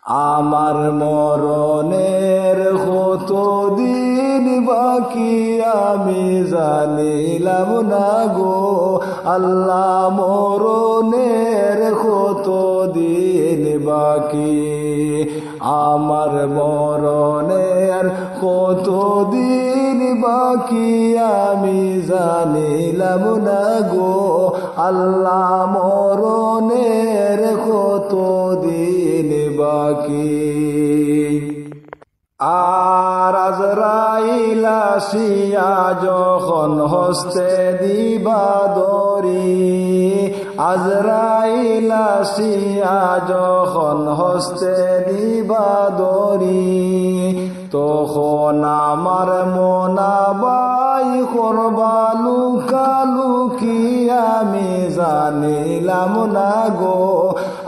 আমার মরণের কতদিন বাকি আমি জানিলাম না গো আল্লাহ মরণের কতদিন বাকি আমার মরণের কতদিন বাকি আমি জানিলাম না গো আল্লাহ মরণের কতদিন বাকি আর আজরাইল আসিয়া যখন হস্তে দিবা দরি আজরাইল আসিয়া যখন হস্তে দিবা দরি তখন আমার মনাবাই করবা লুকালুকি আমি জানিলাম না গো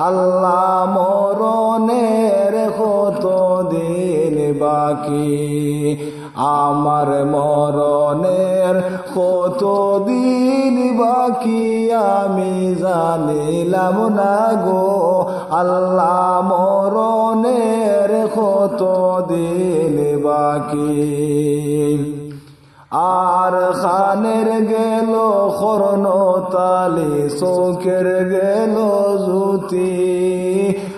আল্লাহ মরণের কতদিন বাকি আমার মরণের কতদিন বাকি আমি জানিলাম না গো আল্লাহ মরণের কতদিন বাকি আর খানের গেল খরণ তালি চৌকের গেল জুতি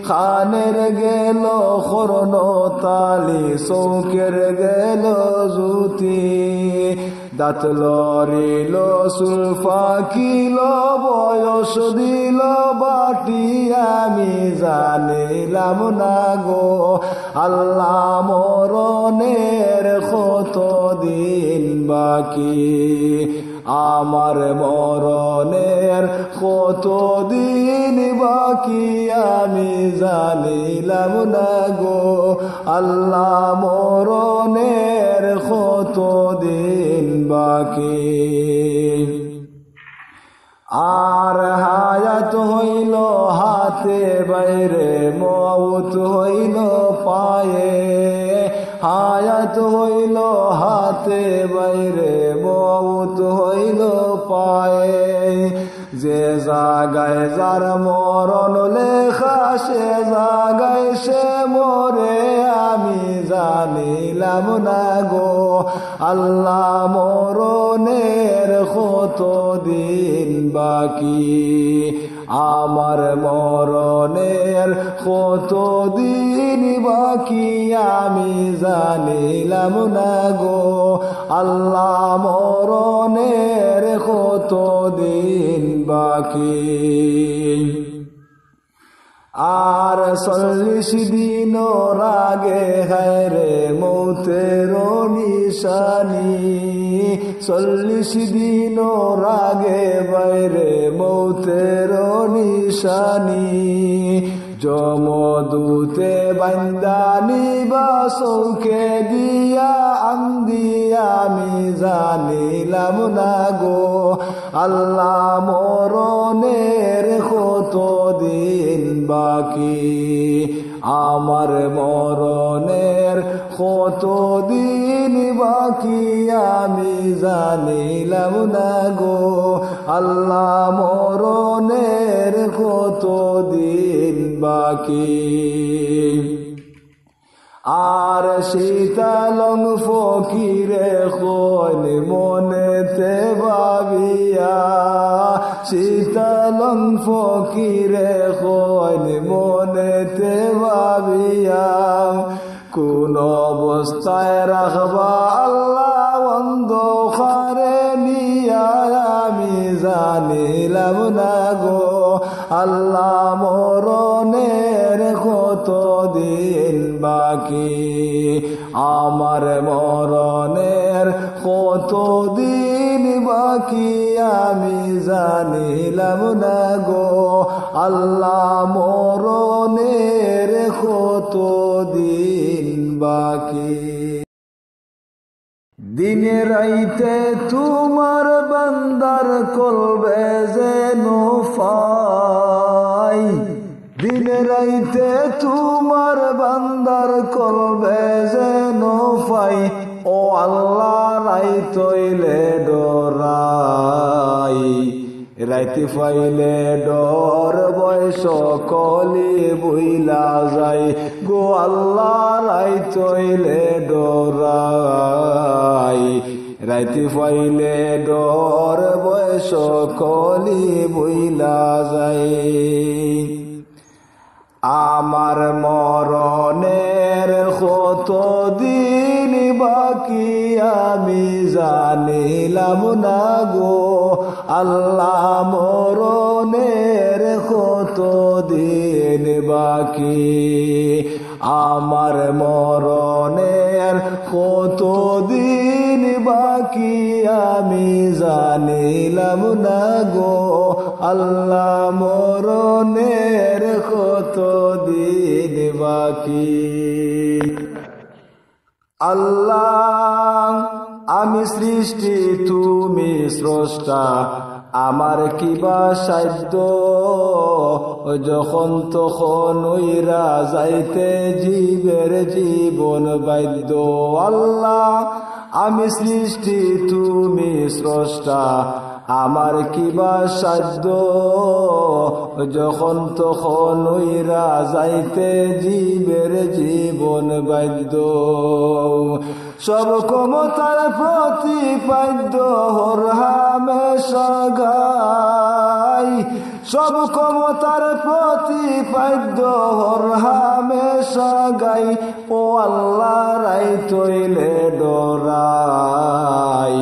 খানের গেল খরণ তালি চৌকের গেল জুতি দাঁত লড়িল চুল ফাঁকিল বয়স দিল বাটি আমি জানিলাম না গো আল্লাহ মরণের কতদিন বাকি আমার মরণের কতদিন বাকি আমি জানিলাম না গো আল্লাহ মরণের কতদিন বাকি আর হায়াত হইল হাতে বাইরে মউত হইল পায়ে হায়াত হইল হাতে বাইরে মউত হইল পায়ে যে জাগায় যার মরণ লেখা সে জাগায় সে মরে আমি জানিলাম না গো আল্লাহ মরণের কতদিন বাকি আমার মরণের কতদিন বাকি আমি জানিলাম না গো আল্লাহ মরণের কতদিন বাকি আর 40 দিন রাগে হায়রে মৌতের নিশানি 40 দিন রাগে বাইরে মৌতের নিশানি যমদূতে বান্দানি বা চৌকে দিয়া আন্দি আমি জানিলাম না গো আল্লাহ মরণের কতদিন বাকি আমার মরণের কতদিন বাকি আমি জানিলাম না গো আল্লাহ মরণের কতদিন বাকি আর শীতলং ফকিরে কোন মনেতে ভাবিয়া শীতলং ফকিরে কোন মনেতে ভাবিয়া কোন অবস্থায় রাখবা আল্লাহ অন্ধকারে নিয়া আমি জানিলাম না গো আল্লাহ মরণের কতদিন বাকি আমার মরণের কতদিন বাকি আমি জানিলাম না গো আল্লাহ মরণের কতদিন বাকি দিনে রাইতে তোমার বান্দার কলবে যেন পাই দিনে রাইতে তোমার বান্দার কলবে যেন পাই ও আল্লাহ রাইতইলে ডরাই রাইতে পাইলে ডর ভয় সকলি বইলা যায় গো আল্লাহ রাইত হইলে ডরাই রাইতে পাইলে ডর ভয় সকলি বইলা যায় আমার মরণের কত দিন বাকি আমি জানিলাম না গো আল্লাহ মরণের কত দিন বাকি আমার মরণের কত দিন বাকি আমি জানিলাম না গো আল্লাহ মরণের কত দিন বাকি আল্লাহ আমি সৃষ্টি তুমি স্রষ্টা আমার কিবা সাধ্য যখন তখন ওইরা যাইতে জীবের জীবন বাধ্য আল্লাহ আমি সৃষ্টি তুমি স্রষ্টা আমার কিবা সাধ্য যখন তখন ওইরা যাইতে জীবের জীবন বাধ্য সব ক্ষমতার প্রতিপাদ্য হর হামেশা গাই সব ক্ষমতার প্রতিপাদ্য হর হামেশা গাই ও আল্লাহ রাইত হইলে ডরাই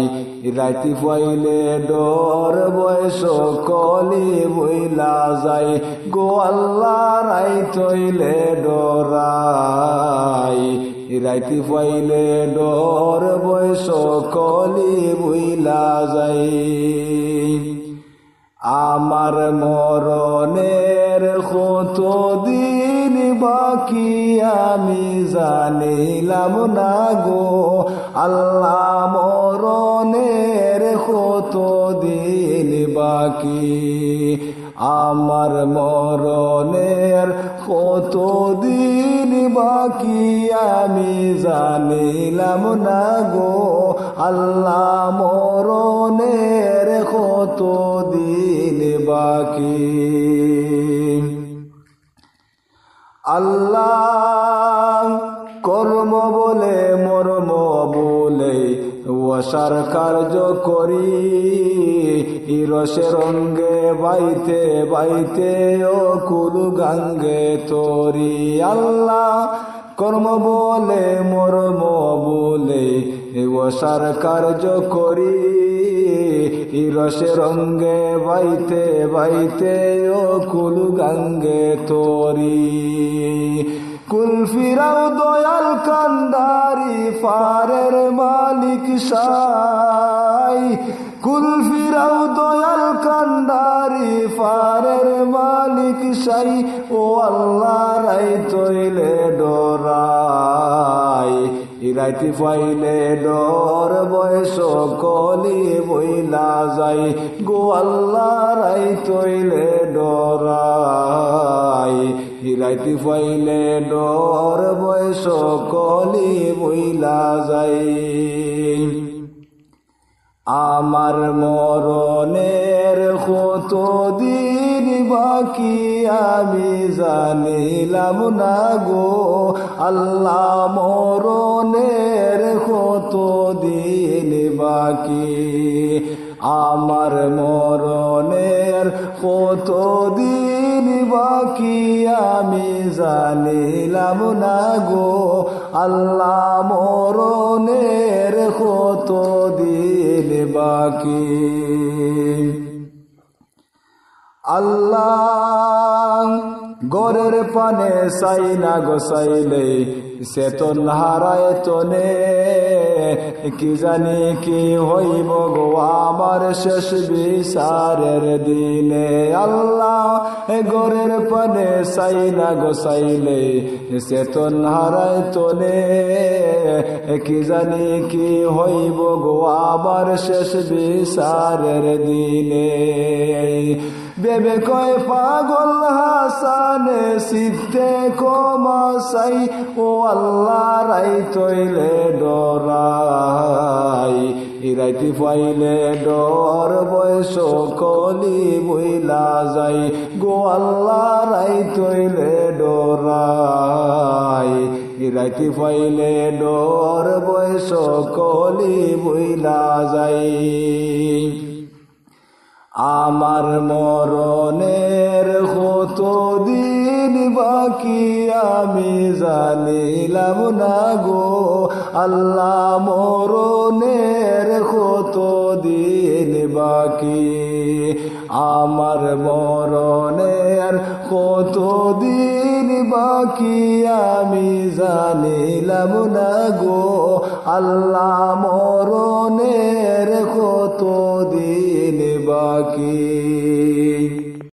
রাইতে পাইলে ডর বয়স কলি বইলা যায় গো আল্লাহ রাইত হইলে ডরাই রাইতে পাইলে ডর বয়স কলি বইলা যায় আমার মরণের কত দিন বাকি আমি জানিলাম না গো আল্লাহ মরণের কত দিন বাকি আমার মরণের কত দিন বাকি আমি জানিলাম না গো আল্লাহ মরণের কত দিন বাকি আল্লাহ কর্ম বলে মর্ম বলে ওয়াসার কার্য করি রসের রঙ্গে বাইতে বাইতে ও কুলু গাঙ্গে তরি আল্লাহ কর্ম বলে মর্ম বলে ওয়াসার কার্য করি রসের রঙ্গে বাইতে বাইতে ও কুলু গাঙ্গে তরি কুল ফিরাও দয়াল কান্দারি ফারের মালিক সাই কুল ফিরাও দয়াল কান্দারি ফারের মালিক সাই ও আল্লাহ রাইত হইলে ডরাই রাইতে পাইলে ডর বয়স কলি বইলা যায় গো আল্লাহ রাইত হইলে ডরাই রাইতে পাইলে ডর বয়স কলি বইলা যায় আমার মরণের কত দিন বাকি আমি জানিলাম না গো আল্লাহ মরণের কত দিন বাকি আমার মরণের কত দিন বাকি আমি জানিলাম না গো আল্লাহ মরণের কত দিন বাকি আল্লাহ গরের পানে চাই না গোসাইলে চেতন হারায় তনে কি জানি কি হইব গো আমার শেষ বিচারের দিনে আল্লাহ গরের পানে চাই না গোসাইলে চেতন হারায় তনে কি জানি কি হইব গো আমার শেষ বিচারের দিনে বেবে কয় পাগল হাসানে সিদ্ধে কমাসাই ও আল্লাহ রাইত হইলে ডরাই রাইতে পাইলে ডর বয়স কলি বইলা যাই গো আল্লাহ রাইত হইলে ডরাই রাইতে পাইলে ডর বয়স কলি বইলা যাই আমার মরণের কত দিন বাকি আমি জানিলাম না গো আল্লাহ মরণের কত দিন বাকি আমার মরণের কত দিন বাকি আমি জানিলাম না গো আল্লাহ মরণের কত দিন বাকি